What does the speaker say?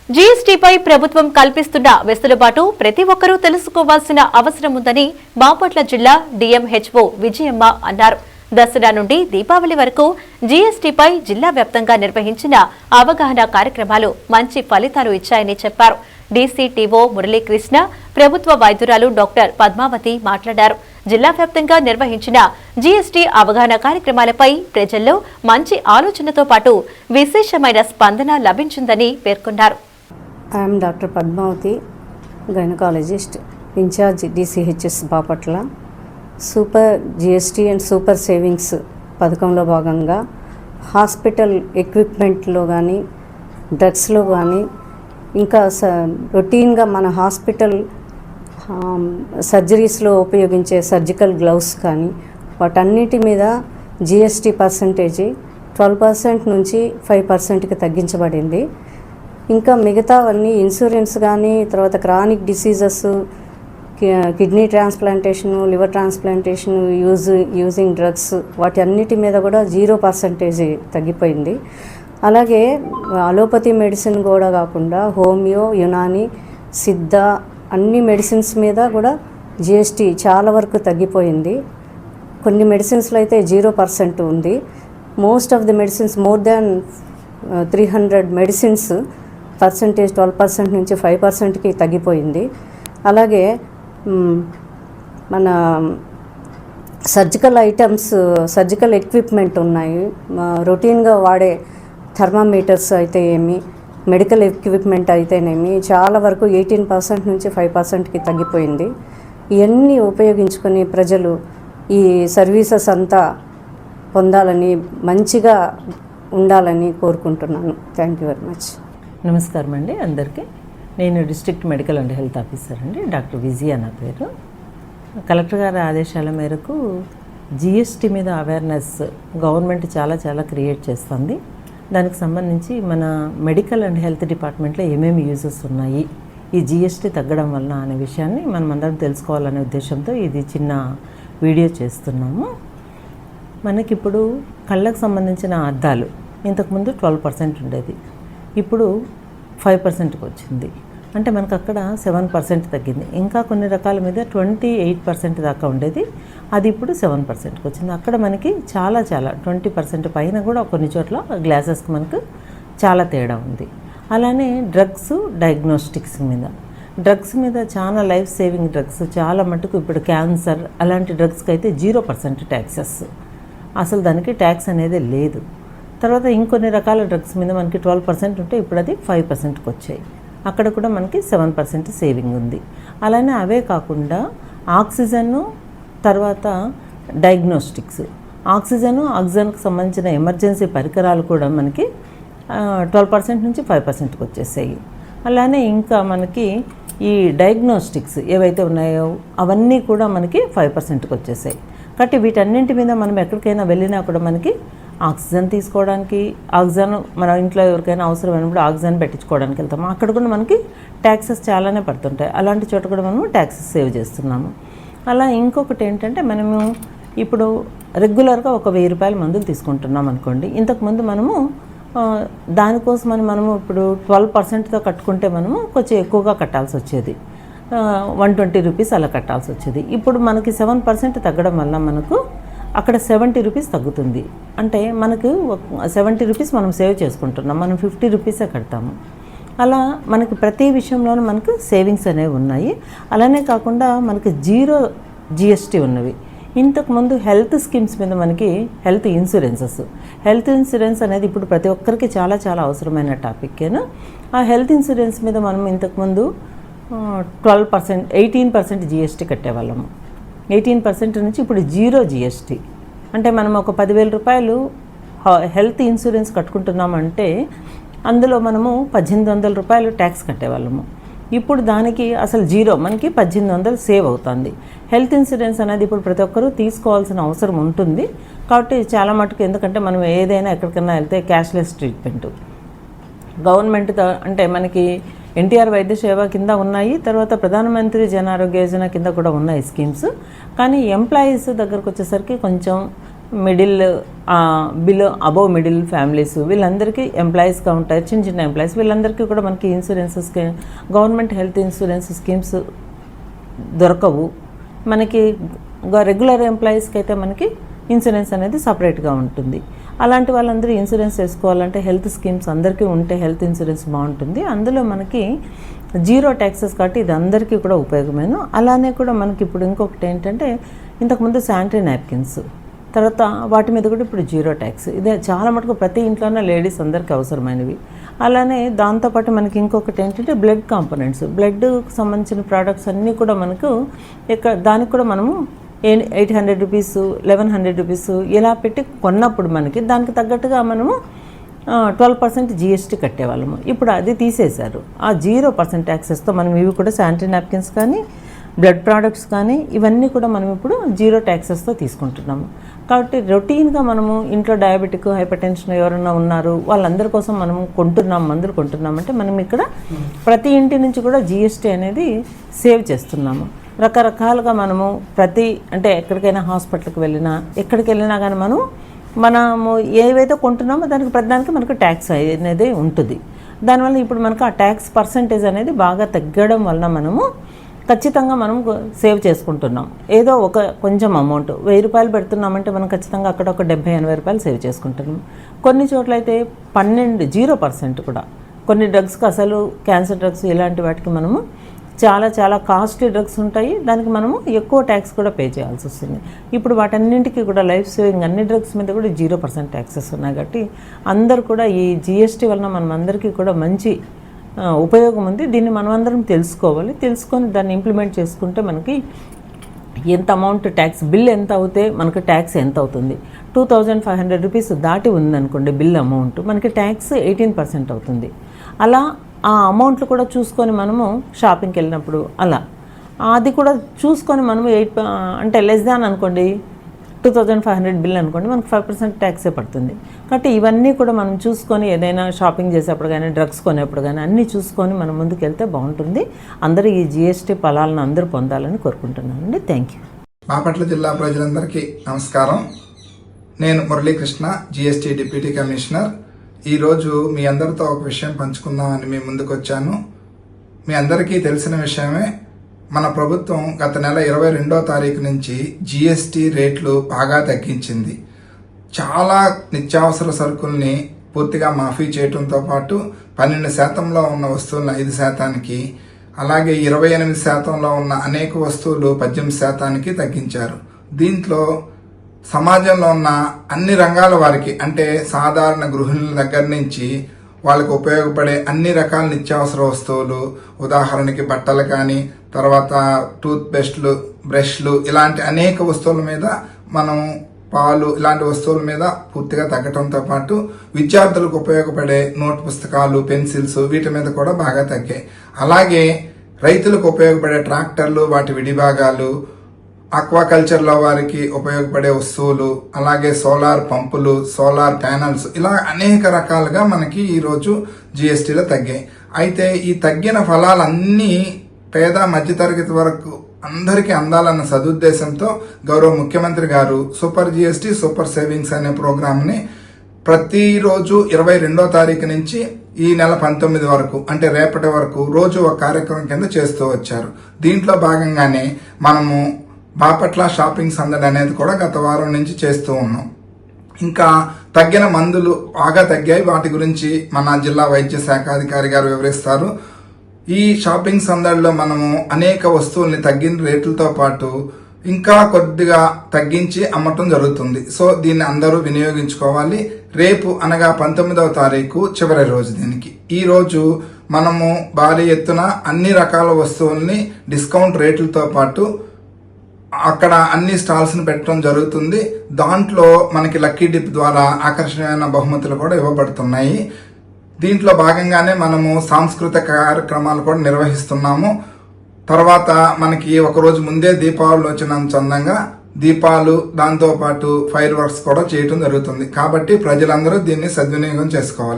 జీఎస్టీపై ప్రభుత్వం కల్పిస్తున్న వెసులుబాటు ప్రతి ఒక్కరూ తెలుసుకోవాల్సిన అవసరం ఉందని బాపట్ల జిల్లా డిఎంహెచ్ఓ విజయమ్మ అన్నారు. దసరా నుండి దీపావళి వరకు జీఎస్టీపై జిల్లా వ్యాప్తంగా నిర్వహించిన అవగాహన కార్యక్రమాలు మంచి ఫలితాలు ఇచ్చాయని చెప్పారు. డీసీటీఓ మురళీకృష్ణ, ప్రభుత్వ వైద్యురాలు డాక్టర్ పద్మావతి మాట్లాడారు. జిల్లా వ్యాప్తంగా నిర్వహించిన జీఎస్టీ అవగాహన కార్యక్రమాలపై ప్రజల్లో మంచి ఆలోచనతో పాటు విశేషమైన స్పందన లభించిందని పేర్కొన్నారు. I am Dr. Padmavati, gynecologist, in charge DCHS Bapatla. Super GST and super savings పథకంలో భాగంగా హాస్పిటల్ ఎక్విప్మెంట్లో కానీ డ్రగ్స్లో కానీ ఇంకా రొటీన్గా మన హాస్పిటల్ సర్జరీస్లో ఉపయోగించే సర్జికల్ గ్లౌస్ కానీ వాటన్నిటి మీద GST పర్సంటేజీ 12% నుంచి 5%కి తగ్గించబడింది. ఇంకా మిగతావన్నీ ఇన్సూరెన్స్ కానీ తర్వాత chronic diseases, kidney transplantation, liver transplantation, using drugs వాటి అన్నిటి మీద కూడా 0% తగ్గిపోయింది. అలాగే అలోపతి మెడిసిన్ కూడా కాకుండా హోమియో, యునాని, సిద్ధ అన్ని మెడిసిన్స్ మీద కూడా GST చాలా వరకు తగ్గిపోయింది. కొన్ని మెడిసిన్స్లో అయితే 0% ఉంది. Most of the medicines more than 300 medicines percentage 12% నుంచి 5%కి తగ్గిపోయింది. అలాగే మన సర్జికల్ ఐటమ్స్, సర్జికల్ ఎక్విప్మెంట్ ఉన్నాయి. రొటీన్గా వాడే థర్మామీటర్స్ అయితే ఏమి, మెడికల్ ఎక్విప్మెంట్ అయితేనేమి చాలా వరకు 18% నుంచి 5%కి తగ్గిపోయింది. ఇవన్నీ ఉపయోగించుకొని ప్రజలు ఈ సర్వీసెస్ అంతా పొందాలని, మంచిగా ఉండాలని కోరుకుంటున్నాను. Thank you very much. నమస్కారం అండి అందరికీ. నేను district medical and health officer అండి, డాక్టర్ విజయ నా పేరు. కలెక్టర్ గారి ఆదేశాల మేరకు జీఎస్టీ మీద అవేర్నెస్ గవర్నమెంట్ చాలా క్రియేట్ చేస్తుంది. దానికి సంబంధించి మన మెడికల్ అండ్ హెల్త్ డిపార్ట్మెంట్లో ఏమేమి యూజెస్ ఉన్నాయి ఈ జీఎస్టీ తగ్గడం వలన అనే విషయాన్ని మనం అందరం తెలుసుకోవాలనే ఉద్దేశంతో ఇది చిన్న వీడియో చేస్తున్నాము. మనకిప్పుడు కళ్ళకు సంబంధించిన అద్దాలు ఇంతకుముందు 12% ఉండేది, ఇప్పుడు 5%కి వచ్చింది. అంటే మనకు అక్కడ 7% తగ్గింది. ఇంకా కొన్ని రకాల మీద 28% దాకా ఉండేది, అది ఇప్పుడు 7%కి వచ్చింది. అక్కడ మనకి చాలా 20% పైన కూడా కొన్ని చోట్ల గ్లాసెస్కి మనకు చాలా తేడా ఉంది. అలానే డ్రగ్స్, డయాగ్నోస్టిక్స్ మీద చాలా లైఫ్ సేవింగ్ డ్రగ్స్ చాలా మటుకు ఇప్పుడు క్యాన్సర్ అలాంటి డ్రగ్స్కి అయితే 0% ట్యాక్సెస్, అసలు దానికి ట్యాక్స్ అనేది లేదు. తర్వాత ఇంకొన్ని రకాల డ్రగ్స్ మీద మనకి 12% ఉంటే ఇప్పుడు అది 5%కి వచ్చాయి. అక్కడ కూడా మనకి 7% సేవింగ్ ఉంది. అలానే అవే కాకుండా ఆక్సిజన్, తర్వాత డయాగ్నోస్టిక్స్, ఆక్సిజన్కి సంబంధించిన ఎమర్జెన్సీ పరికరాలు కూడా మనకి 12% నుంచి 5%కి వచ్చేసాయి. అలానే ఇంకా మనకి ఈ డయాగ్నోస్టిక్స్ ఏవైతే ఉన్నాయో అవన్నీ కూడా మనకి 5%కి వచ్చేసాయి. కాబట్టి వీటన్నింటి మీద మనం ఎక్కడికైనా వెళ్ళినా కూడా మనకి ఆక్సిజన్ తీసుకోవడానికి, ఆక్సిజన్ మన ఇంట్లో ఎవరికైనా అవసరమైనప్పుడు ఆక్సిజన్ పెట్టించుకోవడానికి వెళ్తాము, అక్కడ కూడా మనకి ట్యాక్సెస్ చాలానే పడుతుంటాయి. అలాంటి చోట కూడా మనము ట్యాక్సెస్ సేవ్ చేస్తున్నాము. అలా ఇంకొకటి ఏంటంటే మనము ఇప్పుడు రెగ్యులర్గా ఒక 1000 రూపాయల మందులు తీసుకుంటున్నాం అనుకోండి. ఇంతకుముందు మనము దానికోసమని మనము ఇప్పుడు 12%తో కట్టుకుంటే మనము కొంచెం ఎక్కువగా కట్టాల్సి వచ్చేది, 120 రూపీస్ అలా కట్టాల్సి వచ్చేది. ఇప్పుడు మనకి 7% తగ్గడం వల్ల మనకు అక్కడ 70 రూపీస్ తగ్గుతుంది. అంటే మనకు 70 రూపీస్ మనం సేవ్ చేసుకుంటున్నాం, మనం 50 రూపీసే కడతాము. అలా మనకి ప్రతి విషయంలోనూ మనకు సేవింగ్స్ అనేవి ఉన్నాయి. అలానే కాకుండా మనకి 0 GST ఉన్నవి. ఇంతకుముందు హెల్త్ స్కీమ్స్ మీద మనకి హెల్త్ ఇన్సూరెన్స్ అనేది ఇప్పుడు ప్రతి ఒక్కరికి చాలా అవసరమైన టాపిక్కేను. ఆ హెల్త్ ఇన్సూరెన్స్ మీద మనం ఇంతకుముందు 18% GST కట్టేవాళ్ళము. 18% నుంచి ఇప్పుడు 0 GST. అంటే మనం ఒక 10,000 రూపాయలు హెల్త్ ఇన్సూరెన్స్ కట్టుకుంటున్నామంటే అందులో మనము 1,800 రూపాయలు ట్యాక్స్ కట్టేవాళ్ళము. ఇప్పుడు దానికి అసలు 0, మనకి 1,800 సేవ్ అవుతుంది. హెల్త్ ఇన్సూరెన్స్ అనేది ఇప్పుడు ప్రతి ఒక్కరూ తీసుకోవాల్సిన అవసరం ఉంటుంది. కాబట్టి చాలా మటుకు, ఎందుకంటే మనం ఏదైనా ఎక్కడికైనా వెళ్తే క్యాష్లెస్ ట్రీట్మెంట్ గవర్నమెంట్ అంటే మనకి ఎన్టీఆర్ వైద్య సేవ కింద ఉన్నాయి, తర్వాత ప్రధానమంత్రి జన ఆరోగ్య యోజన కింద కూడా ఉన్నాయి స్కీమ్స్. కానీ ఎంప్లాయీస్ దగ్గరకు వచ్చేసరికి కొంచెం అబోవ్ మిడిల్ ఫ్యామిలీస్ వీళ్ళందరికీ ఎంప్లాయీస్గా ఉంటారు, చిన్న చిన్న ఎంప్లాయీస్, వీళ్ళందరికీ కూడా మనకి insurances government health insurance schemes దొరకవు. మనకి రెగ్యులర్ ఎంప్లాయీస్కి అయితే మనకి ఇన్సూరెన్స్ అనేది సపరేట్గా ఉంటుంది. అలాంటి వాళ్ళందరూ ఇన్సూరెన్స్ వేసుకోవాలంటే హెల్త్ స్కీమ్స్ అందరికీ ఉంటే హెల్త్ ఇన్సూరెన్స్ బాగుంటుంది. అందులో మనకి 0 ట్యాక్సెస్ కాబట్టి ఇది అందరికీ కూడా ఉపయోగమేను. అలానే కూడా మనకి ఇప్పుడు ఇంకొకటి ఏంటంటే, ఇంతకుముందు శానిటరీ నాప్కిన్స్, తర్వాత వాటి మీద కూడా ఇప్పుడు 0 ట్యాక్స్. ఇదే చాలా మటుకు ప్రతి ఇంట్లోనే లేడీస్ అందరికీ అవసరమైనవి. అలానే దాంతోపాటు మనకి ఇంకొకటి ఏంటంటే బ్లడ్ కాంపోనెంట్స్, బ్లడ్కి సంబంధించిన ప్రోడక్ట్స్ అన్నీ కూడా మనకు దానికి కూడా మనము 800 రూపీస్ 1100 రూపీస్ ఇలా పెట్టి కొన్నప్పుడు మనకి దానికి తగ్గట్టుగా మనము 12% GST కట్టేవాళ్ళము. ఇప్పుడు అది తీసేశారు. ఆ 0% ట్యాక్సెస్తో మనం ఇవి కూడా శానిటరీ నాప్కిన్స్ కానీ బ్లడ్ ప్రోడక్ట్స్ కానీ ఇవన్నీ కూడా మనం ఇప్పుడు 0 ట్యాక్సెస్తో తీసుకుంటున్నాము. కాబట్టి రొటీన్గా మనము ఇంట్లో డయాబెటిక్, హైపర్ టెన్షన్ ఎవరైనా ఉన్నారు వాళ్ళందరి కోసం మనం మందులు కొంటున్నామంటే మనం ఇక్కడ ప్రతి ఇంటి నుంచి కూడా GST అనేది సేవ్ చేస్తున్నాము. రకరకాలుగా మనము అంటే ఎక్కడికైనా హాస్పిటల్కి వెళ్ళినా ఎక్కడికి వెళ్ళినా కానీ మనము ఏవైతే కొంటున్నామో దానికి ప్రతిదానికి మనకు ట్యాక్స్ అనేది ఉంటుంది. దానివల్ల ఇప్పుడు మనకు ఆ ట్యాక్స్ పర్సంటేజ్ అనేది బాగా తగ్గడం వలన మనము ఖచ్చితంగా మనం సేవ్ చేసుకుంటున్నాం. ఏదో కొంచెం అమౌంట్ 1000 రూపాయలు పెడుతున్నామంటే మనం ఖచ్చితంగా అక్కడ ఒక 70-80 రూపాయలు సేవ్ చేసుకుంటున్నాం. కొన్ని చోట్ల అయితే 0% కూడా కొన్ని డ్రగ్స్కి అసలు క్యాన్సర్ డ్రగ్స్ ఇలాంటి వాటికి మనము చాలా కాస్ట్లీ డ్రగ్స్ ఉంటాయి, దానికి మనము ఎక్కువ ట్యాక్స్ కూడా పే చేయాల్సి వస్తుంది. ఇప్పుడు వాటన్నింటికి కూడా లైఫ్ సేవింగ్ అన్ని డ్రగ్స్ మీద కూడా 0% ట్యాక్సెస్ ఉన్నాయి. కాబట్టి అందరూ కూడా ఈ GST వలన మనం అందరికీ కూడా మంచి ఉపయోగం ఉంది. దీన్ని మనమందరం తెలుసుకొని దాన్ని ఇంప్లిమెంట్ చేసుకుంటే మనకి ఎంత అమౌంట్ ట్యాక్స్ బిల్ ఎంత అవుతే మనకు ట్యాక్స్ ఎంత అవుతుంది. 2500 రూపీస్ దాటి ఉందనుకోండి బిల్ అమౌంట్, మనకి ట్యాక్స్ 18% అవుతుంది. అలా ఆ అమౌంట్లు కూడా చూసుకొని మనము షాపింగ్కి వెళ్ళినప్పుడు అది కూడా చూసుకొని మనము అంటే లెస్ దాన్ అనుకోండి 2500 బిల్ అనుకోండి, మనకు 5% ట్యాక్సే పడుతుంది. కాబట్టి ఇవన్నీ కూడా మనం చూసుకొని ఏదైనా షాపింగ్ చేసేప్పుడు కానీ డ్రగ్స్ కొనేప్పుడు కానీ అన్నీ చూసుకొని మనం ముందుకు వెళ్తే బాగుంటుంది. అందరూ ఈ GST ఫలాలను అందరూ పొందాలని కోరుకుంటున్నానండి. Thank you. బాపట్ల జిల్లా ప్రజలందరికీ నమస్కారం. నేను మురళీకృష్ణ, GST డిప్యూటీ కమిషనర్. ఈరోజు మీ అందరితో ఒక విషయం పంచుకుందామని మీ ముందుకు వచ్చాను. మీ అందరికీ తెలిసిన విషయమే, మన ప్రభుత్వం గత నెల 22వ తారీఖు నుంచి GST రేట్లు బాగా తగ్గించింది. చాలా నిత్యావసర సరుకుల్ని పూర్తిగా మాఫీ చేయడంతో పాటు 12% ఉన్న వస్తువులను 5%, అలాగే 28% ఉన్న అనేక వస్తువులు 18% తగ్గించారు. దీంట్లో సమాజంలో ఉన్న అన్ని రంగాల వారికి, అంటే సాధారణ గృహిణుల దగ్గర నుంచి వాళ్ళకు ఉపయోగపడే అన్ని రకాల నిత్యావసర వస్తువులు, ఉదాహరణకి బట్టలు కానీ, తర్వాత టూత్ పేస్ట్లు, బ్రష్లు, ఇలాంటి అనేక వస్తువుల మీద మనం పాలు ఇలాంటి వస్తువుల మీద పూర్తిగా తగ్గడంతో పాటు విద్యార్థులకు ఉపయోగపడే నోట్ పుస్తకాలు, పెన్సిల్స్ వీటి మీద కూడా బాగా తగ్గాయి. అలాగే రైతులకు ఉపయోగపడే ట్రాక్టర్లు, వాటి విడిభాగాలు, ఆక్వాకల్చర్లో వారికి ఉపయోగపడే వస్తువులు, అలాగే సోలార్ పంపులు, సోలార్ ప్యానల్స్, ఇలా అనేక రకాలుగా మనకి ఈరోజు GSTలో తగ్గాయి. అయితే ఈ తగ్గిన ఫలాలన్నీ పేద మధ్యతరగతి వరకు అందరికీ అందాలన్న సదుద్దేశంతో గౌరవ ముఖ్యమంత్రి గారు సూపర్ GST సూపర్ సేవింగ్స్ అనే ప్రోగ్రామ్ని ప్రతిరోజు 22వ తారీఖు నుంచి ఈ నెల 19 వరకు, అంటే రేపటి వరకు రోజు ఒక కార్యక్రమం కింద చేస్తూ వచ్చారు. దీంట్లో భాగంగానే మనము బాపట్ల షాపింగ్ సందడి అనేది కూడా గత వారం నుంచి చేస్తూ ఉన్నాం. ఇంకా తగ్గిన మందులు బాగా తగ్గాయి, వాటి గురించి మన జిల్లా వైద్య శాఖ అధికారి గారు వివరిస్తారు. ఈ షాపింగ్ సందడిలో మనము అనేక వస్తువుల్ని తగ్గిన రేట్లతో పాటు ఇంకా కొద్దిగా తగ్గించి అమ్మటం జరుగుతుంది. సో దీన్ని అందరూ వినియోగించుకోవాలి. రేపు అనగా 19వ తారీఖు చివరి రోజు దీనికి. ఈ రోజు మనము భారీ ఎత్తున అన్ని రకాల వస్తువుల్ని డిస్కౌంట్ రేట్లతో పాటు అక్కడ అన్ని స్టాల్స్ ని పెట్టడం జరుగుతుంది. దాంట్లో మనకి లక్కీ డిప్ ద్వారా ఆకర్షణీయమైన బహుమతులు కూడా ఇవ్వబడుతున్నాయి. దీంట్లో భాగంగానే మనము సాంస్కృతిక కార్యక్రమాలు కూడా నిర్వహిస్తున్నాము. తర్వాత మనకి ఒకరోజు ముందే దీపావళి వచ్చిన చందంగా దీపాలు, దాంతో పాటు ఫైర్ వర్క్స్ కూడా చేయటం జరుగుతుంది. కాబట్టి ప్రజలందరూ దీన్ని సద్వినియోగం చేసుకోవాలి.